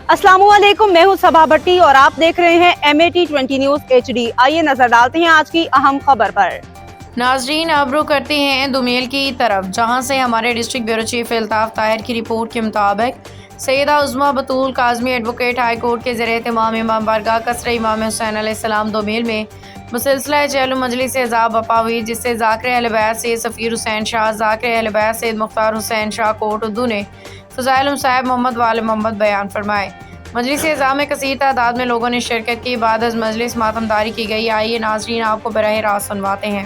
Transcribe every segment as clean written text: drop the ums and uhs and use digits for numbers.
अस्सलामुअलैकुम, मैं हूं सबा भट्टी और आप देख रहे हैं MAT20 न्यूज HD। आइए नजर डालते हैं आज की अहम खबर पर। नाजरीन, अब रुख करते हैं दुमेल की तरफ, जहां से हमारे district bureau chief Altaf Tahir की रिपोर्ट के मुताबिक सैयदा उज़्मा बतूल काज़मी एडवोकेट हाई कोर्ट के ज़रिए तमाम इमाम बारगाह कसर इमाम हुसैन अलैहिस्सलाम दुमेल में मुसलसिल चहल मजलिस एज़ाब बपा हुई, जिससे ज़ाकिर अहल बैत सैयद सफ़ीर हुसैन शाह, ज़ाकिर अहल बैत सैयद मुख्तार हुसैन शाह कोट उर्दू ने फ़ज़ाइल साहब मोहम्मद वाले मोहम्मद बयान फरमाए। मजलिस एज़ाब में कसीर तादाद में लोगों ने शिरकत की। बाद अज़ मजलिस मातमदारी की गई। आइए नाजरीन, आपको बराह रास्त सुनवाते हैं।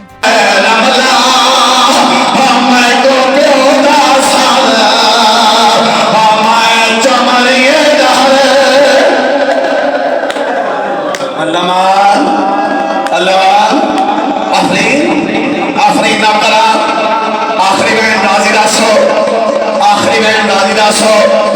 आखिरी में नाज़िरा सो